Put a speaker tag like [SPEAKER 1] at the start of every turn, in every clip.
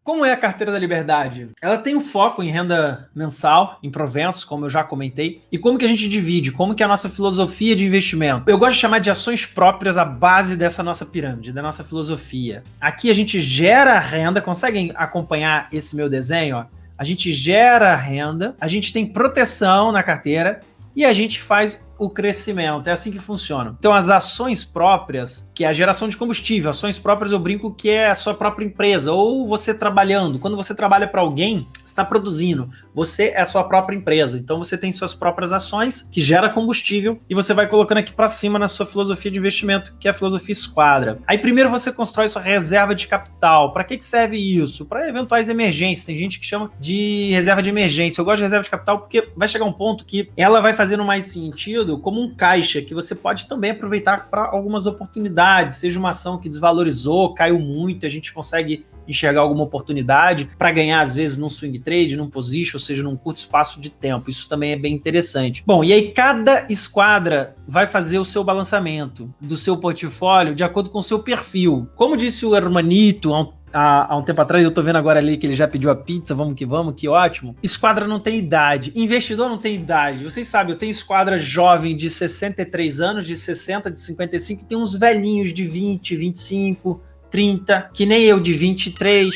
[SPEAKER 1] Como é a carteira da Liberdade? Ela tem um foco em renda mensal, em proventos, como eu já comentei. E como que a gente divide? Como que é a nossa filosofia de investimento? Eu gosto de chamar de ações próprias a base dessa nossa pirâmide, da nossa filosofia. Aqui a gente gera renda, conseguem acompanhar esse meu desenho? Ó? A gente gera renda, a gente tem proteção na carteira e a gente faz o crescimento. É assim que funciona. Então, as ações próprias, que é a geração de combustível, ações próprias eu brinco que é a sua própria empresa, ou você trabalhando. Quando você trabalha para alguém, você está produzindo. Você é a sua própria empresa. Então, você tem suas próprias ações, que gera combustível, e você vai colocando aqui para cima na sua filosofia de investimento, que é a filosofia Esquadra. Aí, primeiro, você constrói sua reserva de capital. Para que serve isso? Para eventuais emergências. Tem gente que chama de reserva de emergência. Eu gosto de reserva de capital porque vai chegar um ponto que ela vai fazendo mais sentido como um caixa, que você pode também aproveitar para algumas oportunidades, seja uma ação que desvalorizou, caiu muito, a gente consegue enxergar alguma oportunidade para ganhar, às vezes, num swing trade, num position, ou seja, num curto espaço de tempo. Isso também é bem interessante. Bom, e aí cada esquadra vai fazer o seu balanceamento do seu portfólio de acordo com o seu perfil. Como disse o Hermanito há um tempo atrás, eu tô vendo agora ali que ele já pediu a pizza, vamos, que ótimo. Esquadra não tem idade, investidor não tem idade. Vocês sabem, eu tenho esquadra jovem de 63 anos, de 60, de 55, e tem uns velhinhos de 20, 25, 30, que nem eu de 23.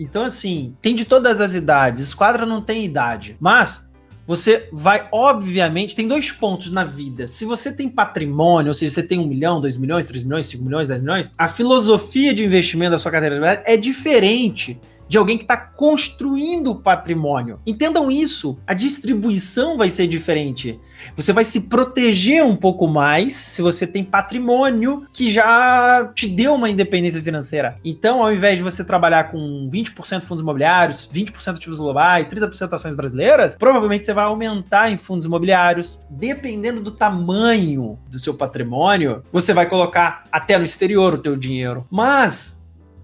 [SPEAKER 1] Então, assim, tem de todas as idades. Esquadra não tem idade. Mas você vai, obviamente, tem dois pontos na vida. Se você tem patrimônio, ou seja, você tem 1 milhão, 2 milhões, 3 milhões, 5 milhões, 10 milhões, a filosofia de investimento da sua carteira é diferente de alguém que está construindo patrimônio. Entendam isso, a distribuição vai ser diferente. Você vai se proteger um pouco mais se você tem patrimônio que já te deu uma independência financeira. Então, ao invés de você trabalhar com 20% fundos imobiliários, 20% ativos globais, 30% ações brasileiras, provavelmente você vai aumentar em fundos imobiliários. Dependendo do tamanho do seu patrimônio, você vai colocar até no exterior o teu dinheiro. Mas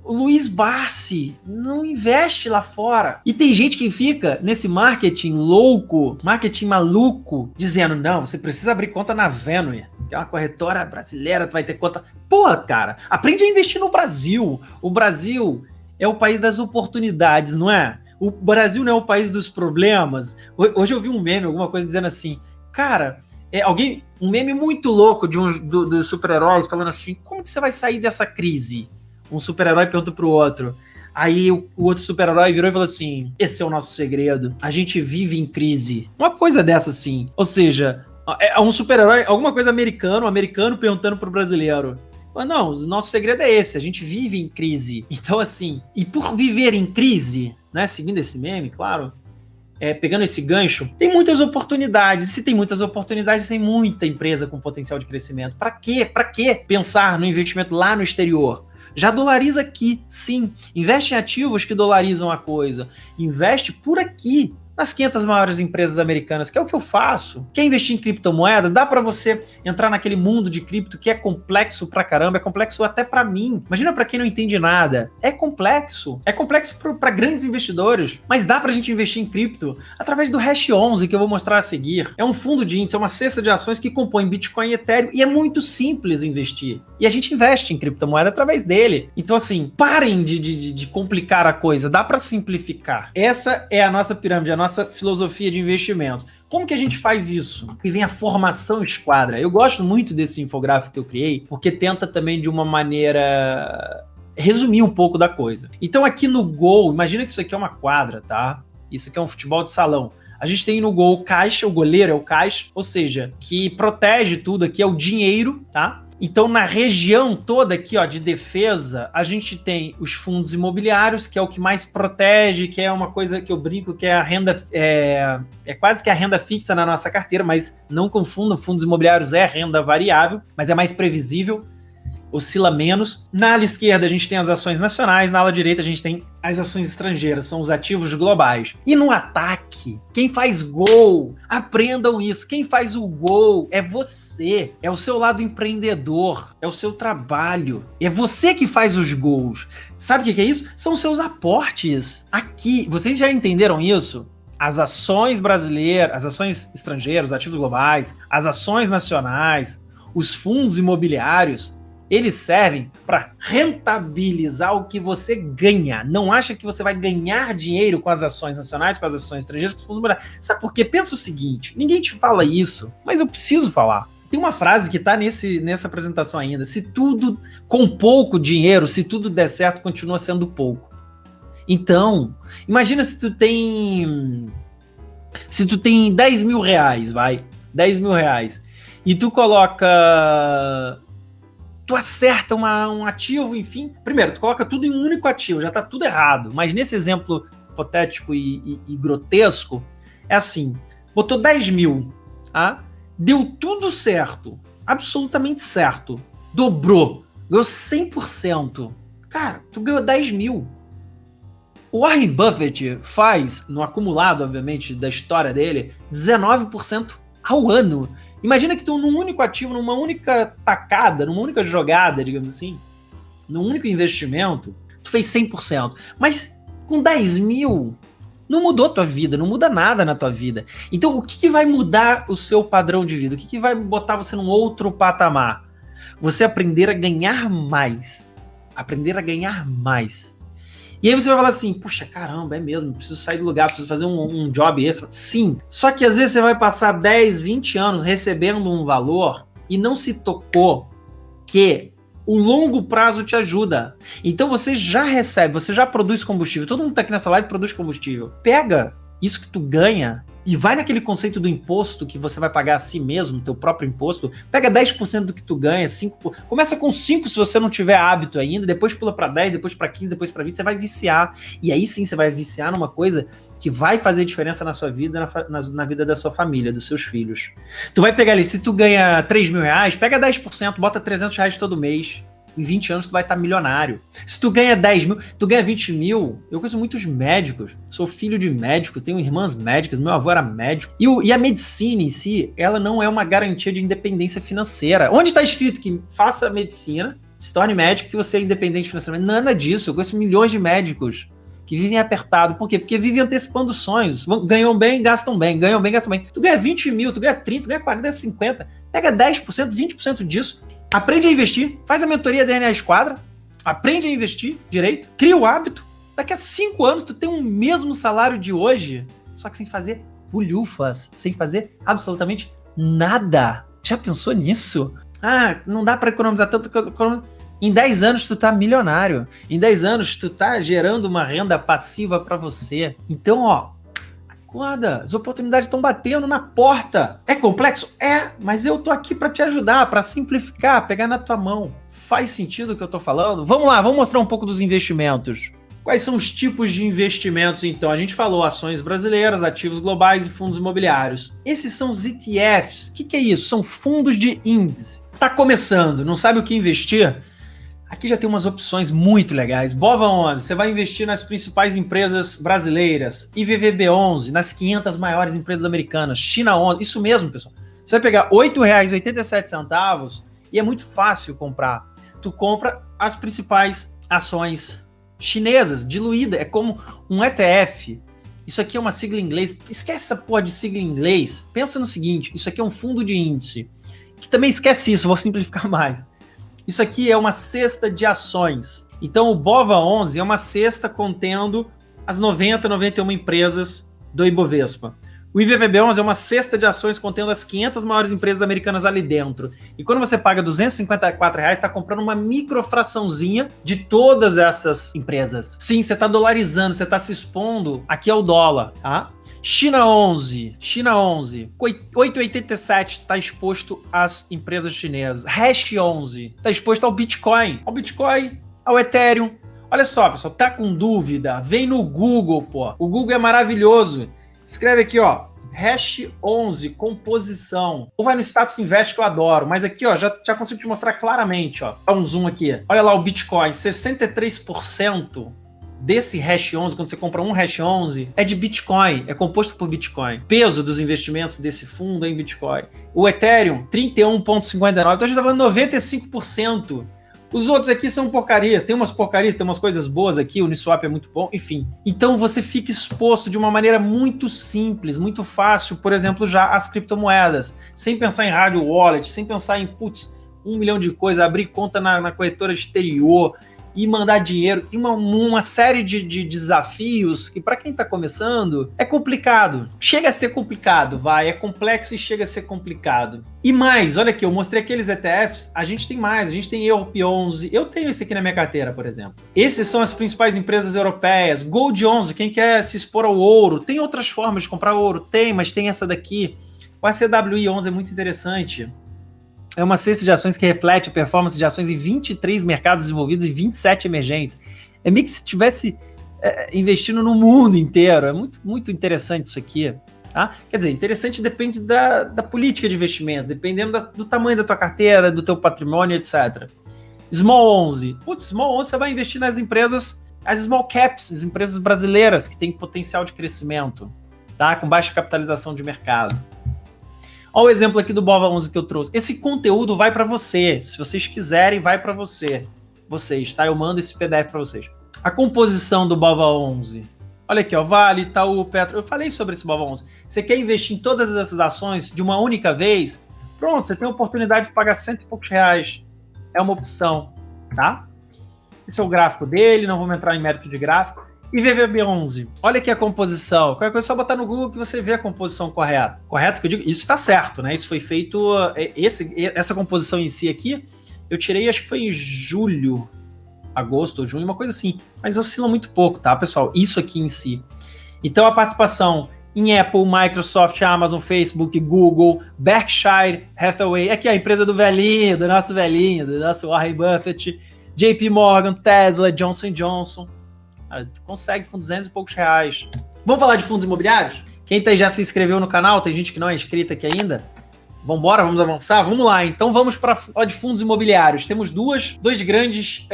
[SPEAKER 1] o Luiz Barsi não investe lá fora. E tem gente que fica nesse marketing louco, marketing maluco, dizendo, não, você precisa abrir conta na Venue, que é uma corretora brasileira, tu vai ter conta. Pô, cara, aprende a investir no Brasil. O Brasil é o país das oportunidades, não é? O Brasil não é o país dos problemas. Hoje eu vi um meme, alguma coisa dizendo assim, cara, um meme muito louco de dos super-heróis falando assim, como que você vai sair dessa crise? Um super-herói pergunta pro outro. Aí o outro super-herói virou e falou assim, esse é o nosso segredo, a gente vive em crise. Uma coisa dessa assim. Ou seja, é um super-herói, alguma coisa americano perguntando pro brasileiro. Mas não, o nosso segredo é esse, a gente vive em crise. Então assim, e por viver em crise, né, seguindo esse meme, claro, pegando esse gancho, tem muitas oportunidades. Se tem muitas oportunidades, tem muita empresa com potencial de crescimento. Para quê? Para que pensar no investimento lá no exterior? Já dolariza aqui, sim. Investe em ativos que dolarizam a coisa. Investe por aqui, nas 500 maiores empresas americanas, que é o que eu faço. Quer investir em criptomoedas? Dá para você entrar naquele mundo de cripto que é complexo pra caramba, é complexo até para mim. Imagina para quem não entende nada. É complexo para grandes investidores, mas dá pra gente investir em cripto através do Hash 11, que eu vou mostrar a seguir. É um fundo de índice, é uma cesta de ações que compõe Bitcoin e Ethereum, e é muito simples investir. E a gente investe em criptomoeda através dele. Então assim, parem de complicar a coisa, dá para simplificar. Essa é a nossa pirâmide, a nossa filosofia de investimentos. Como que a gente faz isso? E vem a formação Esquadra. Eu gosto muito desse infográfico que eu criei, porque tenta também de uma maneira resumir um pouco da coisa. Então aqui no gol, imagina que isso aqui é uma quadra, tá? Isso aqui é um futebol de salão. A gente tem no gol o caixa, o goleiro é o caixa, ou seja, que protege tudo aqui, é o dinheiro, tá? Então, na região toda aqui, ó, de defesa, a gente tem os fundos imobiliários, que é o que mais protege, que é uma coisa que eu brinco, que é a renda, é quase que a renda fixa na nossa carteira, mas não confundam, fundos imobiliários é renda variável, mas é mais previsível, oscila menos. Na ala esquerda a gente tem as ações nacionais, na ala direita a gente tem as ações estrangeiras, são os ativos globais. E no ataque, quem faz gol, aprendam isso, quem faz o gol é você, é o seu lado empreendedor, é o seu trabalho, é você que faz os gols. Sabe o que é isso? São os seus aportes. Aqui, vocês já entenderam isso? As ações brasileiras, as ações estrangeiras, os ativos globais, as ações nacionais, os fundos imobiliários, Eles servem para rentabilizar o que você ganha. Não acha que você vai ganhar dinheiro com as ações nacionais, com as ações estrangeiras, com os fundos imobiliários. Sabe por quê? Pensa o seguinte, ninguém te fala isso, mas eu preciso falar. Tem uma frase que tá nessa apresentação ainda. Se tudo, com pouco dinheiro, se tudo der certo, continua sendo pouco. Então, imagina se tu tem 10 mil reais, vai, 10 mil reais, e tu acerta um ativo, enfim. Primeiro, tu coloca tudo em um único ativo, já tá tudo errado. Mas nesse exemplo hipotético e grotesco, é assim, botou 10 mil, tá? Deu tudo certo, absolutamente certo, dobrou, ganhou 100%. Cara, tu ganhou 10 mil. O Warren Buffett faz, no acumulado, obviamente, da história dele, 19% ao ano. Imagina que tu, num único ativo, numa única tacada, numa única jogada, digamos assim, num único investimento, tu fez 100%. Mas com 10 mil, não mudou tua vida, não muda nada na tua vida. Então, o que vai mudar o seu padrão de vida? O que vai botar você num outro patamar? Você aprender a ganhar mais. Aprender a ganhar mais. E aí você vai falar assim, puxa, caramba, é mesmo, preciso sair do lugar, preciso fazer um job extra. Sim, só que às vezes você vai passar 10, 20 anos recebendo um valor e não se tocou que o longo prazo te ajuda. Então você já recebe, você já produz combustível. Todo mundo tá aqui nessa live produz combustível. Pega isso que tu ganha e vai naquele conceito do imposto que você vai pagar a si mesmo, teu próprio imposto. Pega 10% do que tu ganha, 5%. Começa com 5% se você não tiver hábito ainda, depois pula para 10%, depois para 15%, depois para 20%, você vai viciar. E aí sim você vai viciar numa coisa que vai fazer diferença na sua vida, na vida da sua família, dos seus filhos. Tu vai pegar ali, se tu ganha 3 mil reais, pega 10%, bota 300 reais todo mês. Em 20 anos tu vai estar milionário. Se tu ganha 10 mil, tu ganha 20 mil. Eu conheço muitos médicos, sou filho de médico, tenho irmãs médicas, meu avô era médico. E a medicina em si, ela não é uma garantia de independência financeira. Onde está escrito que faça medicina, se torne médico, que você é independente financeiramente? Nada disso. Eu conheço milhões de médicos que vivem apertado. Por quê? Porque vivem antecipando sonhos. Ganham bem, gastam bem. Ganham bem, gastam bem. Tu ganha 20 mil, tu ganha 30, tu ganha 40, tu ganha 50. Pega 10%, 20% disso. Aprende a investir, faz a mentoria DNA Esquadra, aprende a investir direito, cria o hábito. Daqui a 5 anos tu tem o mesmo salário de hoje, só que sem fazer bulhufas, sem fazer absolutamente nada. Já pensou nisso? Ah, não dá para economizar tanto. Em 10 anos tu tá milionário. Em 10 anos tu tá gerando uma renda passiva para você. Então, ó, acorda, as oportunidades estão batendo na porta. É complexo? É, mas eu tô aqui para te ajudar, para simplificar, pegar na tua mão. Faz sentido o que eu tô falando? Vamos lá, vamos mostrar um pouco dos investimentos. Quais são os tipos de investimentos, então? A gente falou ações brasileiras, ativos globais e fundos imobiliários. Esses são os ETFs. O que é isso? São fundos de índice. Tá começando, não sabe o que investir? Aqui já tem umas opções muito legais. BOVA11, você vai investir nas principais empresas brasileiras. IVVB11, nas 500 maiores empresas americanas. China 11, isso mesmo, pessoal. Você vai pegar R$ 8,87 e é muito fácil comprar. Tu compra as principais ações chinesas, diluída. É como um ETF. Isso aqui é uma sigla em inglês. Esquece essa porra de sigla em inglês. Pensa no seguinte, isso aqui é um fundo de índice. Que também esquece isso, vou simplificar mais. Isso aqui é uma cesta de ações. Então o BOVA11 é uma cesta contendo as 90, 91 empresas do Ibovespa. O IVVB11 é uma cesta de ações contendo as 500 maiores empresas americanas ali dentro. E quando você paga R$254, está comprando uma microfraçãozinha de todas essas empresas. Sim, você está dolarizando, você está se expondo aqui ao dólar, tá? China 11, 8,87 está exposto às empresas chinesas. Hash 11 está exposto ao Bitcoin, ao Ethereum. Olha só, pessoal, tá com dúvida? Vem no Google, pô. O Google é maravilhoso. Escreve aqui, ó, Hash 11, composição. Ou vai no Status Invest, que eu adoro. Mas aqui, ó, já consigo te mostrar claramente, ó. Dá um zoom aqui. Olha lá o Bitcoin, 63%. Desse Hash 11, quando você compra um Hash 11, é de Bitcoin, é composto por Bitcoin. Peso dos investimentos desse fundo é em Bitcoin. O Ethereum, 31,59. Então a gente está falando 95%. Os outros aqui são porcarias. Tem umas porcarias, tem umas coisas boas aqui. O Uniswap é muito bom, enfim. Então você fica exposto de uma maneira muito simples, muito fácil, por exemplo, já às criptomoedas. Sem pensar em hard wallet, sem pensar em, putz, 1 milhão de coisas, abrir conta na corretora exterior e mandar dinheiro. Tem uma série de desafios que, para quem está começando, é complicado. Chega a ser complicado, é complexo e chega a ser complicado. E mais, olha aqui, eu mostrei aqueles ETFs, a gente tem mais, a gente tem EURP11, eu tenho esse aqui na minha carteira, por exemplo. Esses são as principais empresas europeias. Gold 11, quem quer se expor ao ouro, tem outras formas de comprar ouro? Tem, mas tem essa daqui. O ACWI 11 é muito interessante. É uma cesta de ações que reflete a performance de ações em 23 mercados desenvolvidos e 27 emergentes. É meio que se estivesse investindo no mundo inteiro. É muito, muito interessante isso aqui. Tá? Quer dizer, interessante depende da política de investimento, dependendo do tamanho da tua carteira, do teu patrimônio, etc. Small 11. Putz, Small 11 você vai investir nas empresas, as small caps, as empresas brasileiras que têm potencial de crescimento, tá? Com baixa capitalização de mercado. Olha o exemplo aqui do BOVA 11 que eu trouxe. Esse conteúdo vai para você. Se vocês quiserem, vai para vocês, tá? Eu mando esse PDF para vocês. A composição do BOVA 11. Olha aqui, ó, Vale, Itaú, Petro. Eu falei sobre esse BOVA 11. Você quer investir em todas essas ações de uma única vez? Pronto, você tem a oportunidade de pagar R$100 e poucos. É uma opção, tá? Esse é o gráfico dele, não vamos entrar em mérito de gráfico. E VVB11, olha aqui a composição. Qualquer coisa é só botar no Google que você vê a composição correta. Correto que eu digo? Isso está certo, né? Isso foi feito... Essa composição em si aqui, eu tirei, acho que foi em julho, agosto ou junho, uma coisa assim. Mas oscila muito pouco, tá, pessoal? Isso aqui em si. Então, a participação em Apple, Microsoft, Amazon, Facebook, Google, Berkshire Hathaway. Aqui a empresa do velhinho, do nosso Warren Buffett, JP Morgan, Tesla, Johnson & Johnson. Tu consegue com 200 e poucos reais. Vamos falar de fundos imobiliários? Quem já se inscreveu no canal, tem gente que não é inscrita aqui ainda. Vambora, vamos avançar? Vamos lá, então vamos para falar de fundos imobiliários. Temos dois grandes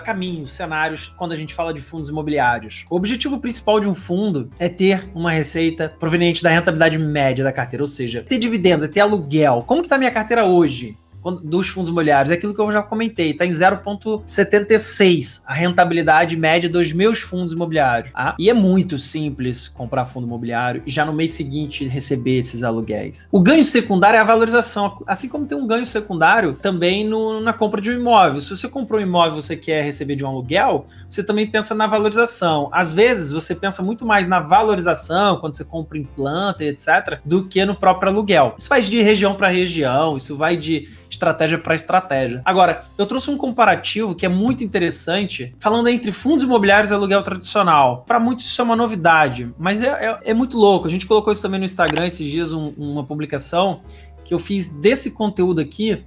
[SPEAKER 1] caminhos, cenários, quando a gente fala de fundos imobiliários. O objetivo principal de um fundo é ter uma receita proveniente da rentabilidade média da carteira, ou seja, ter dividendos, é ter aluguel. Como que está a minha carteira hoje? Dos fundos imobiliários, é aquilo que eu já comentei, está em 0,76 a rentabilidade média dos meus fundos imobiliários. Tá? E é muito simples comprar fundo imobiliário e já no mês seguinte receber esses aluguéis. O ganho secundário é a valorização, assim como tem um ganho secundário também na compra de um imóvel. Se você comprou um imóvel e você quer receber de um aluguel, você também pensa na valorização. Às vezes você pensa muito mais na valorização quando você compra em planta e etc, do que no próprio aluguel. Isso vai de região para região, isso vai de estratégia para estratégia. Agora, eu trouxe um comparativo que é muito interessante, falando entre fundos imobiliários e aluguel tradicional. Para muitos isso é uma novidade, mas é muito louco. A gente colocou isso também no Instagram esses dias, uma publicação que eu fiz desse conteúdo aqui.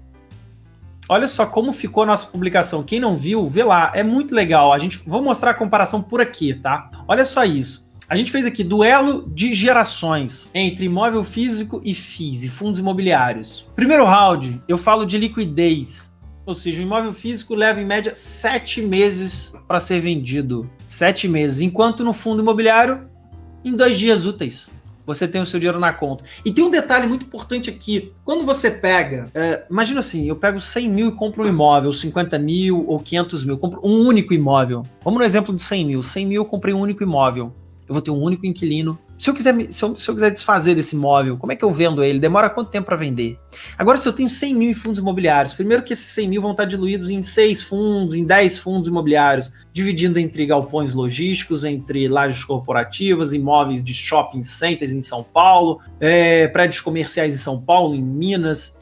[SPEAKER 1] Olha só como ficou a nossa publicação. Quem não viu, vê lá. É muito legal. Vou mostrar a comparação por aqui, tá? Olha só isso. A gente fez aqui duelo de gerações entre imóvel físico e FIIs, e fundos imobiliários. Primeiro round, eu falo de liquidez. Ou seja, o imóvel físico leva em média 7 meses para ser vendido. 7 meses. Enquanto no fundo imobiliário, em 2 dias úteis, você tem o seu dinheiro na conta. E tem um detalhe muito importante aqui. Quando você pega... imagina assim, eu pego 100 mil e compro um imóvel, 50 mil ou 500 mil. Compro um único imóvel. Vamos no exemplo de 100 mil. 100 mil eu comprei um único imóvel. Eu vou ter um único inquilino. Se eu quiser desfazer desse imóvel, como é que eu vendo ele? Demora quanto tempo para vender? Agora, se eu tenho 100 mil em fundos imobiliários, primeiro que esses 100 mil vão estar diluídos em 6 fundos, em 10 fundos imobiliários, dividindo entre galpões logísticos, entre lajes corporativas, imóveis de shopping centers em São Paulo, prédios comerciais em São Paulo, em Minas,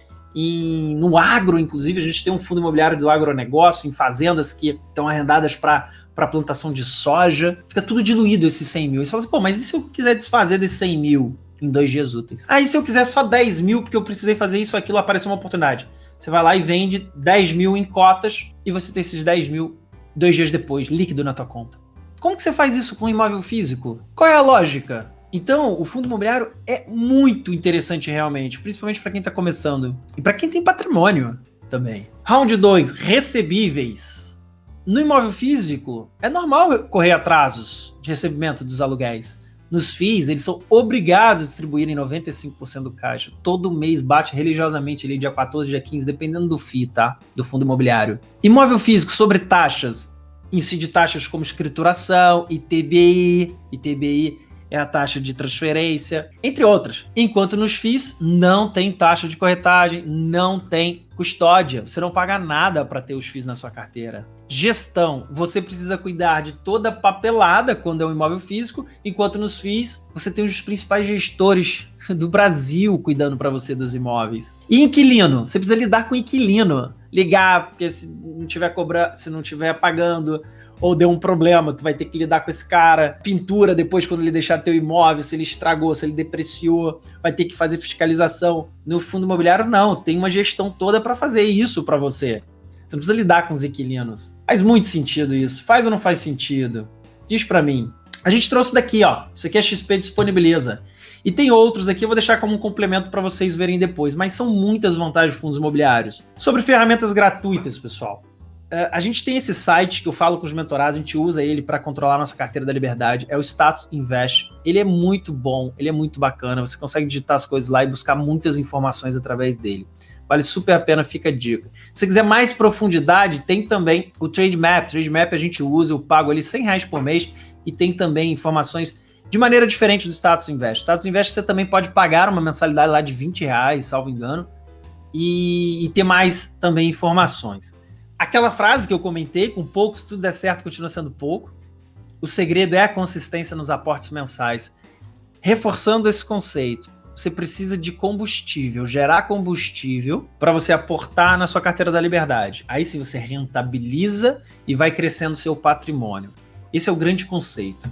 [SPEAKER 1] no agro, inclusive, a gente tem um fundo imobiliário do agronegócio, em fazendas que estão arrendadas para plantação de soja, fica tudo diluído esses 100 mil. Você fala assim, pô, mas e se eu quiser desfazer desses 100 mil em 2 dias úteis? Aí se eu quiser só 10 mil, porque eu precisei fazer isso, aquilo, apareceu uma oportunidade. Você vai lá e vende 10 mil em cotas e você tem esses 10 mil 2 dias depois, líquido na tua conta. Como que você faz isso com um imóvel físico? Qual é a lógica? Então, o fundo imobiliário é muito interessante realmente, principalmente para quem está começando e para quem tem patrimônio também. Round 2, recebíveis. No imóvel físico, é normal correr atrasos de recebimento dos aluguéis. Nos FIIs, eles são obrigados a distribuírem 95% do caixa. Todo mês bate religiosamente ali, dia 14, dia 15, dependendo do FII, tá? Do fundo imobiliário. Imóvel físico, sobre taxas. Incide taxas como escrituração, ITBI. ITBI é a taxa de transferência, entre outras. Enquanto nos FIIs não tem taxa de corretagem, não tem custódia, você não paga nada para ter os FIIs na sua carteira. Gestão, você precisa cuidar de toda a papelada quando é um imóvel físico, enquanto nos FIIs você tem os principais gestores do Brasil cuidando para você dos imóveis. E inquilino, você precisa lidar com inquilino, ligar, porque se não tiver se não tiver pagando, ou deu um problema, tu vai ter que lidar com esse cara. Pintura, depois quando ele deixar teu imóvel, se ele estragou, se ele depreciou, vai ter que fazer fiscalização. No fundo imobiliário não, tem uma gestão toda para fazer isso para você. Você não precisa lidar com os inquilinos. Faz muito sentido isso. Faz ou não faz sentido? Diz para mim. A gente trouxe daqui, ó. Isso aqui a XP disponibiliza. E tem outros aqui, eu vou deixar como um complemento para vocês verem depois, mas são muitas vantagens de fundos imobiliários. Sobre ferramentas gratuitas, pessoal. A gente tem esse site que eu falo com os mentorados, a gente usa ele para controlar a nossa carteira da liberdade, é o Status Invest. Ele é muito bom, ele é muito bacana, você consegue digitar as coisas lá e buscar muitas informações através dele. Vale super a pena, fica a dica. Se você quiser mais profundidade, tem também o Trademap. Trademap a gente usa, eu pago ali R$100 por mês e tem também informações de maneira diferente do Status Invest. Status Invest você também pode pagar uma mensalidade lá de R$20, salvo engano, e ter mais também informações. Aquela frase que eu comentei, com pouco, se tudo der certo, continua sendo pouco. O segredo é a consistência nos aportes mensais. Reforçando esse conceito, você precisa de combustível, gerar combustível para você aportar na sua carteira da liberdade. Aí sim você rentabiliza e vai crescendo o seu patrimônio. Esse é o grande conceito.